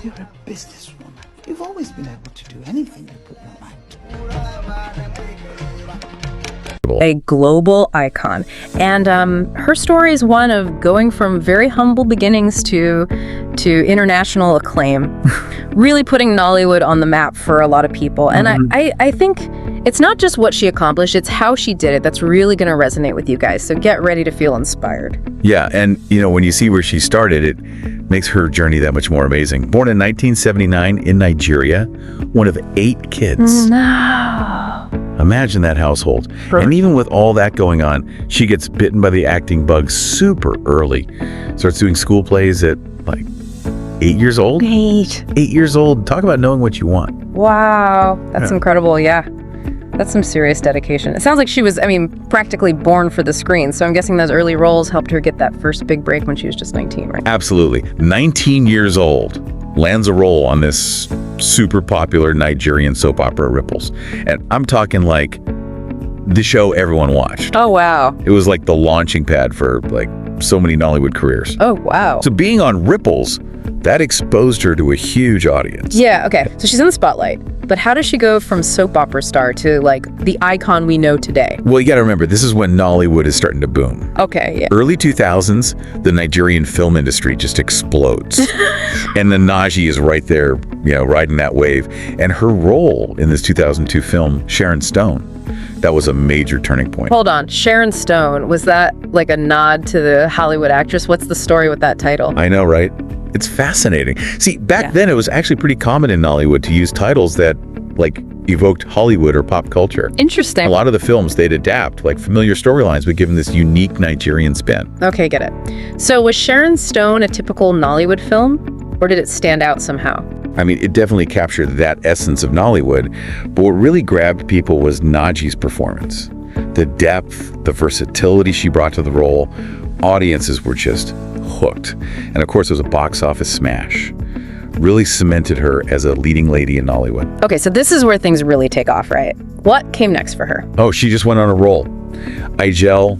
You're a businesswoman. You've always been able to do anything you put your mind to. A global icon. And her story is one of going from very humble beginnings to international acclaim, really putting Nollywood on the map for a lot of people. And I think it's not just what she accomplished, it's how she did it that's really going to resonate with you guys. So get ready to feel inspired. Yeah, and when you see where she started, it makes her journey that much more amazing. Born in 1979 in Nigeria, one of 8 kids. No. Imagine that household. And even with all that going on, she gets bitten by the acting bug super early. Starts doing school plays at like 8 years old? 8 years old. Talk about knowing what you want. Wow. That's incredible. Yeah. That's some serious dedication. It sounds like she was, practically born for the screen. So I'm guessing those early roles helped her get that first big break when she was just 19, right? Absolutely. 19 years old. Lands a role on this super popular Nigerian soap opera, Ripples. And I'm talking like the show everyone watched. Oh, wow. It was like the launching pad for like so many Nollywood careers. Oh, wow. So being on Ripples, that exposed her to a huge audience. Yeah, okay. So she's in the spotlight. But how does she go from soap opera star to like the icon we know today? Well, you got to remember, this is when Nollywood is starting to boom. Okay, yeah. Early 2000s, the Nigerian film industry just explodes. And Nnaji is right there, riding that wave. And her role in this 2002 film, Sharon Stone, that was a major turning point. Hold on, Sharon Stone, was that like a nod to the Hollywood actress? What's the story with that title? I know, right? It's fascinating. See, back then it was actually pretty common in Nollywood to use titles that like evoked Hollywood or pop culture. Interesting. A lot of the films they'd adapt, like familiar storylines, but give them this unique Nigerian spin. Okay, get it. So was Sharon Stone a typical Nollywood film, or did it stand out somehow? It definitely captured that essence of Nollywood, but what really grabbed people was Nnaji's performance. The depth, the versatility she brought to the role. Audiences were just hooked. And of course, it was a box office smash. Really cemented her as a leading lady in Nollywood. Okay, so this is where things really take off, right? What came next for her? Oh, she just went on a roll. Igel,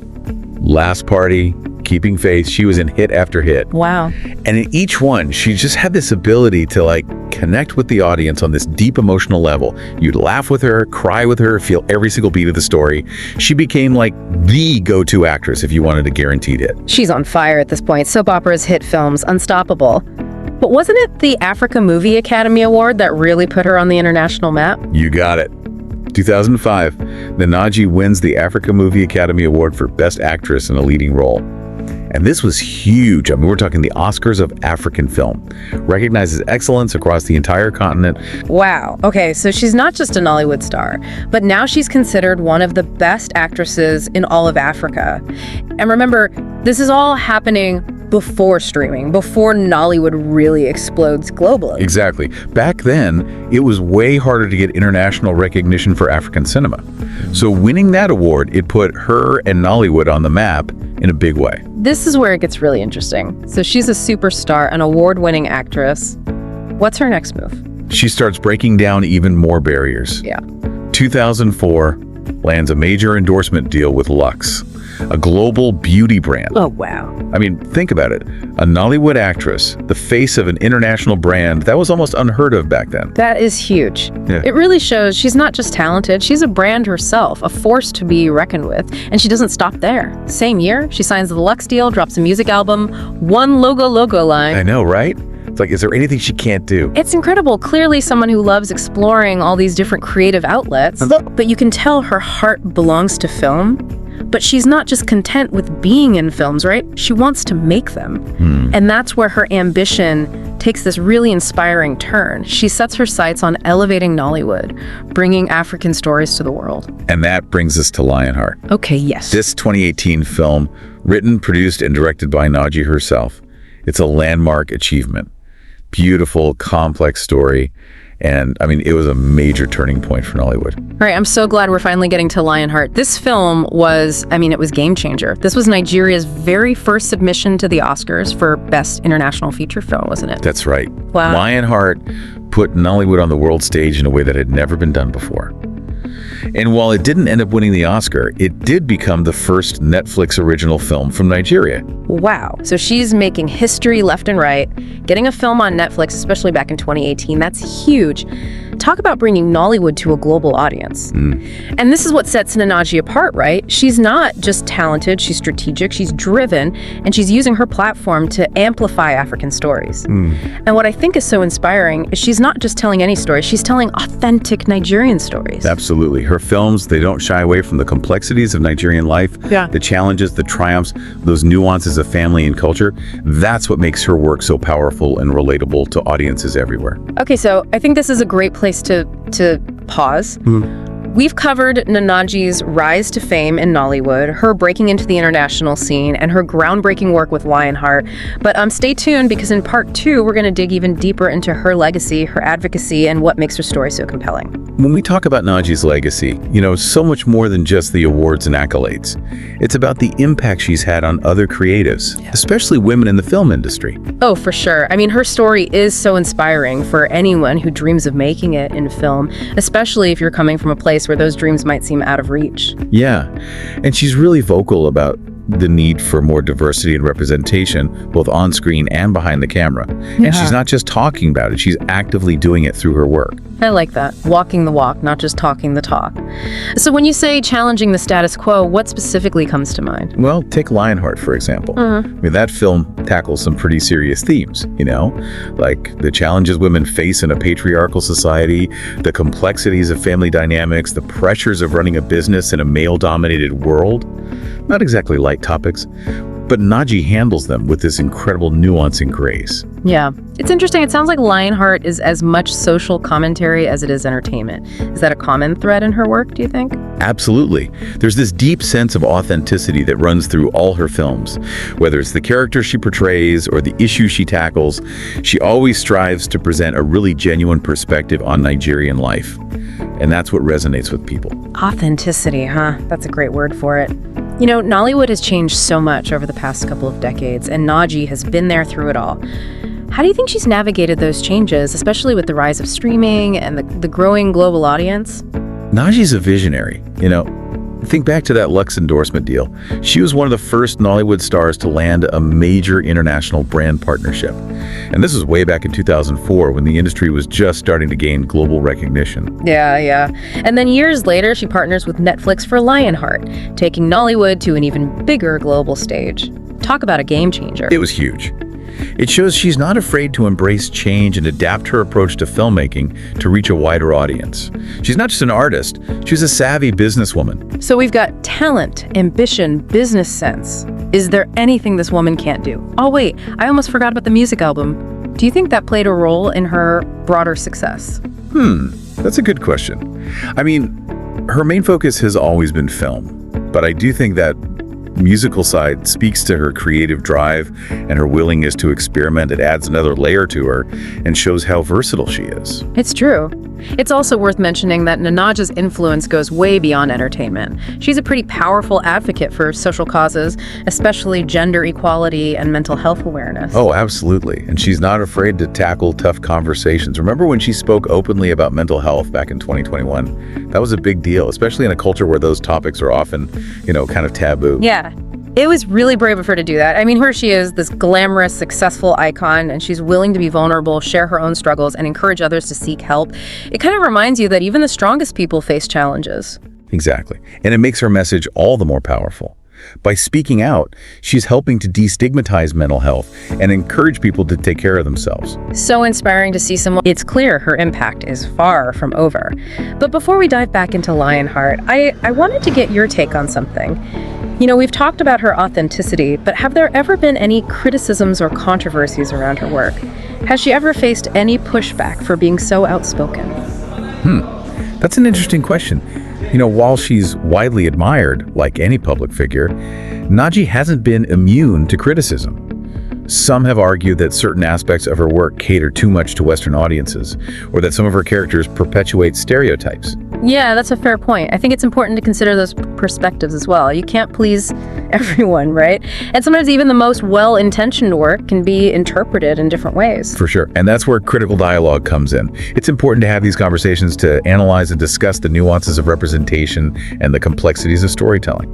Last Party, Keeping Faith, she was in hit after hit. Wow. And in each one, she just had this ability to connect with the audience on this deep emotional level. You'd laugh with her, cry with her, feel every single beat of the story. She became the go-to actress if you wanted a guaranteed hit. She's on fire at this point. Soap operas, hit films, unstoppable. But wasn't it the Africa Movie Academy Award that really put her on the international map? You got it. 2005, Nnaji wins the Africa Movie Academy Award for Best Actress in a Leading Role. And this was huge. We're talking the Oscars of African film. Recognizes excellence across the entire continent. Wow. Okay, so she's not just a Nollywood star, but now she's considered one of the best actresses in all of Africa. And remember, this is all happening before streaming, before Nollywood really explodes globally. Exactly. Back then, it was way harder to get international recognition for African cinema. So winning that award, it put her and Nollywood on the map in a big way. This is where it gets really interesting. So she's a superstar, an award-winning actress. What's her next move? She starts breaking down even more barriers. Yeah. 2004, lands a major endorsement deal with Lux, a global beauty brand. Oh, wow. Think about it. A Nollywood actress, the face of an international brand, that was almost unheard of back then. That is huge. Yeah. It really shows she's not just talented, she's a brand herself, a force to be reckoned with. And she doesn't stop there. Same year, she signs the Lux deal, drops a music album, one logo line. I know, right? It's is there anything she can't do? It's incredible. Clearly someone who loves exploring all these different creative outlets. But you can tell her heart belongs to film. But she's not just content with being in films, right? She wants to make them. And that's where her ambition takes this really inspiring turn. She sets her sights on elevating Nollywood, bringing African stories to the world. And that brings us to Lionheart. Okay, yes. This 2018 film, written, produced, and directed by Nnaji herself. It's a landmark achievement. Beautiful, complex story. And it was a major turning point for Nollywood. All right, I'm so glad we're finally getting to Lionheart. This film was, it was game changer. This was Nigeria's very first submission to the Oscars for Best International Feature Film, wasn't it? That's right. Wow. Lionheart put Nollywood on the world stage in a way that had never been done before. And while it didn't end up winning the Oscar, it did become the first Netflix original film from Nigeria. Wow. So she's making history left and right, getting a film on Netflix, especially back in 2018. That's huge. Talk about bringing Nollywood to a global audience. And this is what sets Nnaji apart, right? She's not just talented, she's strategic, she's driven, and she's using her platform to amplify African stories. And what I think is so inspiring is she's not just telling any story, she's telling authentic Nigerian stories. Absolutely. Her films, they don't shy away from the complexities of Nigerian life, the challenges, the triumphs, those nuances of family and culture. That's what makes her work so powerful and relatable to audiences everywhere. Okay, so I think this is a great place to pause. We've covered Nnaji's rise to fame in Nollywood, her breaking into the international scene, and her groundbreaking work with Lionheart. But stay tuned, because in part 2, we're going to dig even deeper into her legacy, her advocacy, and what makes her story so compelling. When we talk about Nnaji's legacy, so much more than just the awards and accolades. It's about the impact she's had on other creatives, especially women in the film industry. Oh, for sure. I mean, her story is so inspiring for anyone who dreams of making it in film, especially if you're coming from a place where those dreams might seem out of reach. Yeah, and she's really vocal about the need for more diversity and representation, both on screen and behind the camera. And she's not just talking about it, she's actively doing it through her work. I like that. Walking the walk, not just talking the talk. So when you say challenging the status quo, what specifically comes to mind? Well, take Lionheart, for example. I mean, that film tackles some pretty serious themes, like the challenges women face in a patriarchal society, the complexities of family dynamics, the pressures of running a business in a male-dominated world. Not exactly light topics, but Nnaji handles them with this incredible nuance and grace. Yeah. It's interesting. It sounds like Lionheart is as much social commentary as it is entertainment. Is that a common thread in her work, do you think? Absolutely. There's this deep sense of authenticity that runs through all her films. Whether it's the characters she portrays or the issues she tackles, she always strives to present a really genuine perspective on Nigerian life. And that's what resonates with people. Authenticity, huh? That's a great word for it. Nollywood has changed so much over the past couple of decades, and Nnaji has been there through it all. How do you think she's navigated those changes, especially with the rise of streaming and the growing global audience? Nnaji's a visionary, Think back to that Lux endorsement deal. She was one of the first Nollywood stars to land a major international brand partnership. And this was way back in 2004, when the industry was just starting to gain global recognition. Yeah. And then years later, she partners with Netflix for Lionheart, taking Nollywood to an even bigger global stage. Talk about a game changer. It was huge. It shows she's not afraid to embrace change and adapt her approach to filmmaking to reach a wider audience. She's not just an artist, she's a savvy businesswoman. So we've got talent, ambition, business sense. Is there anything this woman can't do? Oh wait, I almost forgot about the music album. Do you think that played a role in her broader success? That's a good question. I mean, her main focus has always been film, but I do think that musical side speaks to her creative drive and her willingness to experiment. It adds another layer to her and shows how versatile she is. It's true. It's also worth mentioning that Nnaji's influence goes way beyond entertainment. She's a pretty powerful advocate for social causes, especially gender equality and mental health awareness. Oh, absolutely. And she's not afraid to tackle tough conversations. Remember when she spoke openly about mental health back in 2021? That was a big deal, especially in a culture where those topics are often, kind of taboo. Yeah. It was really brave of her to do that. I mean, here she is, this glamorous, successful icon, and she's willing to be vulnerable, share her own struggles, and encourage others to seek help. It kind of reminds you that even the strongest people face challenges. Exactly. And it makes her message all the more powerful. By speaking out, she's helping to destigmatize mental health and encourage people to take care of themselves. So inspiring to see someone. It's clear her impact is far from over. But before we dive back into Lionheart, I wanted to get your take on something. We've talked about her authenticity, but have there ever been any criticisms or controversies around her work? Has she ever faced any pushback for being so outspoken? That's an interesting question. While she's widely admired, like any public figure, Nnaji hasn't been immune to criticism. Some have argued that certain aspects of her work cater too much to Western audiences, or that some of her characters perpetuate stereotypes. Yeah, that's a fair point. I think it's important to consider those perspectives as well. You can't please everyone, right? And sometimes even the most well-intentioned work can be interpreted in different ways. For sure. And that's where critical dialogue comes in. It's important to have these conversations to analyze and discuss the nuances of representation and the complexities of storytelling.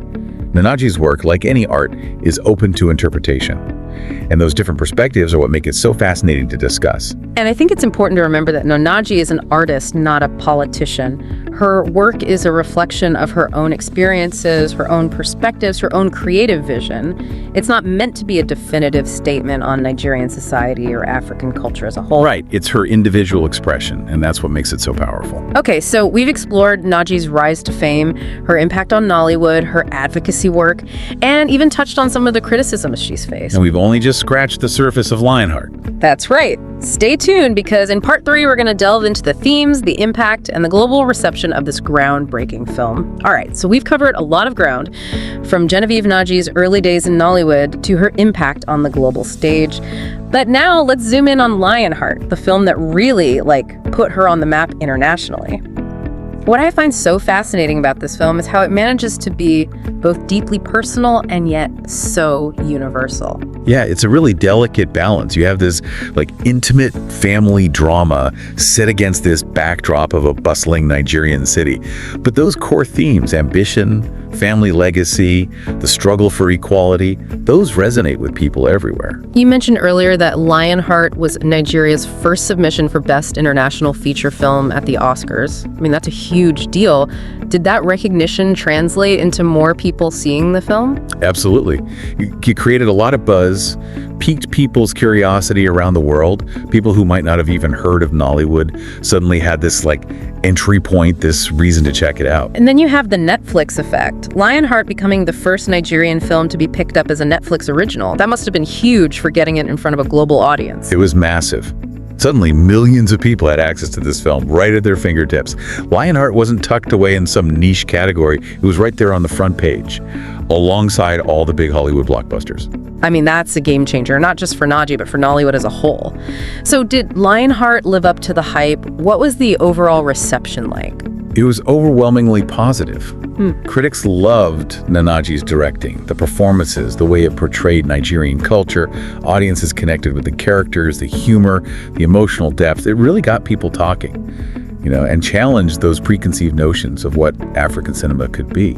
Nnaji's work, like any art, is open to interpretation. And those different perspectives are what make it so fascinating to discuss. And I think it's important to remember that Nnaji is an artist, not a politician. Her work is a reflection of her own experiences, her own perspectives, her own creative vision. It's not meant to be a definitive statement on Nigerian society or African culture as a whole. Right. It's her individual expression, and that's what makes it so powerful. Okay, so we've explored Nnaji's rise to fame, her impact on Nollywood, her advocacy work, and even touched on some of the criticisms she's faced. And we've only just scratched the surface of Lionheart. That's right. Stay tuned, because in part 3, we're going to delve into the themes, the impact, and the global reception of this groundbreaking film. All right, so we've covered a lot of ground, from Genevieve Nnaji's early days in Nollywood to her impact on the global stage. But now let's zoom in on Lionheart, the film that really, put her on the map internationally. What I find so fascinating about this film is how it manages to be both deeply personal and yet so universal. Yeah, it's a really delicate balance. You have this intimate family drama set against this backdrop of a bustling Nigerian city. But those core themes, ambition, family legacy, the struggle for equality, those resonate with people everywhere. You mentioned earlier that Lionheart was Nigeria's first submission for Best International Feature Film at the Oscars. I mean, that's a huge deal. Did that recognition translate into more people seeing the film? Absolutely. It created a lot of buzz, piqued people's curiosity around the world. People who might not have even heard of Nollywood suddenly had this entry point, this reason to check it out. And then you have the Netflix effect. Lionheart becoming the first Nigerian film to be picked up as a Netflix original. That must have been huge for getting it in front of a global audience. It was massive. Suddenly, millions of people had access to this film right at their fingertips. Lionheart wasn't tucked away in some niche category. It was right there on the front page, alongside all the big Hollywood blockbusters. I mean, that's a game changer, not just for Nnaji, but for Nollywood as a whole. So did Lionheart live up to the hype? What was the overall reception like? It was overwhelmingly positive. Critics loved Nnaji's directing, the performances, the way it portrayed Nigerian culture. Audiences connected with the characters, the humor, the emotional depth. It really got people talking, and challenged those preconceived notions of what African cinema could be.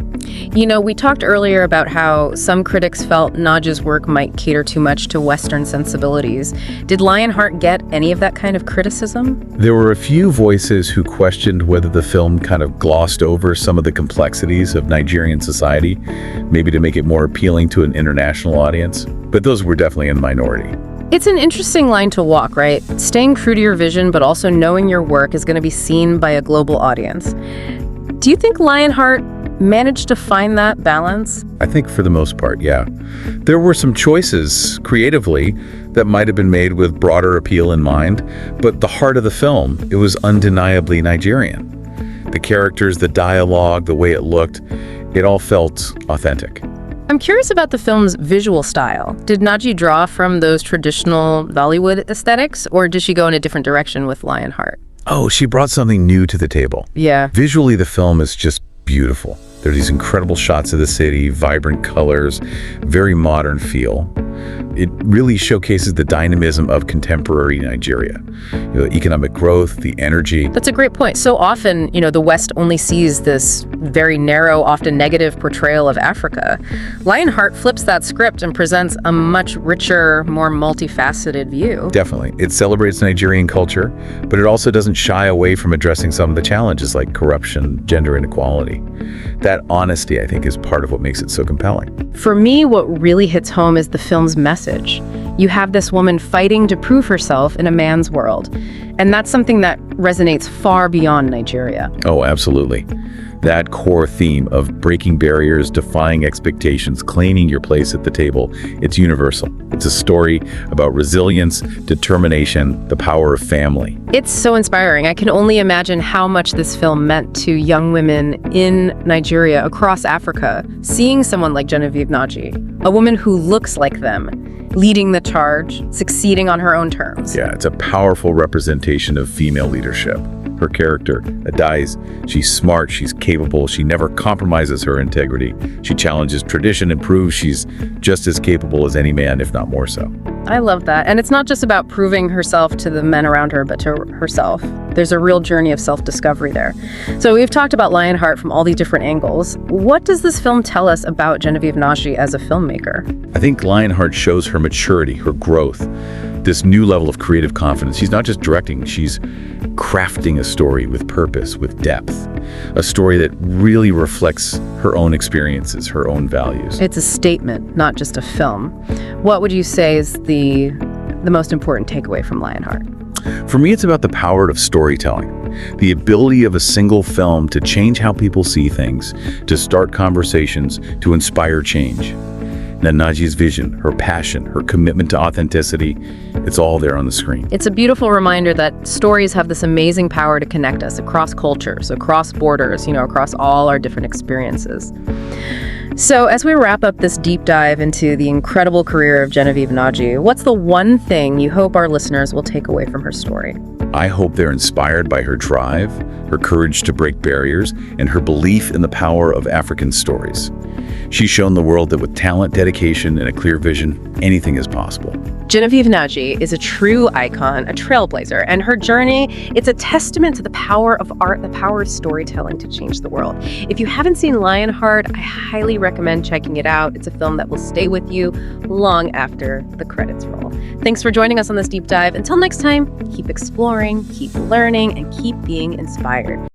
We talked earlier about how some critics felt Nnaji's work might cater too much to Western sensibilities. Did Lionheart get any of that kind of criticism? There were a few voices who questioned whether the film kind of glossed over some of the complexities of Nigerian society, maybe to make it more appealing to an international audience. But those were definitely in the minority. It's an interesting line to walk, right? Staying true to your vision, but also knowing your work is going to be seen by a global audience. Do you think Lionheart managed to find that balance? I think for the most part, yeah. There were some choices creatively that might have been made with broader appeal in mind, but the heart of the film, it was undeniably Nigerian. The characters, the dialogue, the way it looked, it all felt authentic. I'm curious about the film's visual style. Did Nnaji draw from those traditional Nollywood aesthetics, or did she go in a different direction with Lionheart? Oh, she brought something new to the table. Yeah. Visually, the film is just beautiful. There are these incredible shots of the city, vibrant colors, very modern feel. It really showcases the dynamism of contemporary Nigeria. The economic growth, the energy. That's a great point. So often, the West only sees this very narrow, often negative portrayal of Africa. Lionheart flips that script and presents a much richer, more multifaceted view. Definitely. It celebrates Nigerian culture, but it also doesn't shy away from addressing some of the challenges like corruption, gender inequality. That honesty, I think, is part of what makes it so compelling. For me, what really hits home is the film's message. You have this woman fighting to prove herself in a man's world, and that's something that resonates far beyond Nigeria. Oh, absolutely. That core theme of breaking barriers, defying expectations, claiming your place at the table, it's universal. It's a story about resilience, determination, the power of family. It's so inspiring. I can only imagine how much this film meant to young women in Nigeria, across Africa, seeing someone like Genevieve Nnaji, a woman who looks like them, leading the charge, succeeding on her own terms. Yeah, it's a powerful representation of female leadership. Her character, Adai's, she's smart, she's capable, she never compromises her integrity. She challenges tradition and proves she's just as capable as any man, if not more so. I love that. And it's not just about proving herself to the men around her, but to herself. There's a real journey of self-discovery there. So we've talked about Lionheart from all these different angles. What does this film tell us about Genevieve Nnaji as a filmmaker? I think Lionheart shows her maturity, her growth, this new level of creative confidence. She's not just directing, she's crafting a story with purpose, with depth, a story that really reflects her own experiences, her own values. It's a statement, not just a film. What would you say is the most important takeaway from Lionheart? For me, it's about the power of storytelling, the ability of a single film to change how people see things, to start conversations, to inspire change. Nnaji's vision, her passion, her commitment to authenticity, it's all there on the screen. It's a beautiful reminder that stories have this amazing power to connect us across cultures, across borders, across all our different experiences. So as we wrap up this deep dive into the incredible career of Genevieve Nnaji, what's the one thing you hope our listeners will take away from her story? I hope they're inspired by her drive, her courage to break barriers, and her belief in the power of African stories. She's shown the world that with talent, dedication, and a clear vision, anything is possible. Genevieve Nnaji is a true icon, a trailblazer, and her journey, it's a testament to the power of art, the power of storytelling to change the world. If you haven't seen Lionheart, I highly recommend checking it out. It's a film that will stay with you long after the credits roll. Thanks for joining us on this deep dive. Until next time, keep exploring, keep learning, and keep being inspired.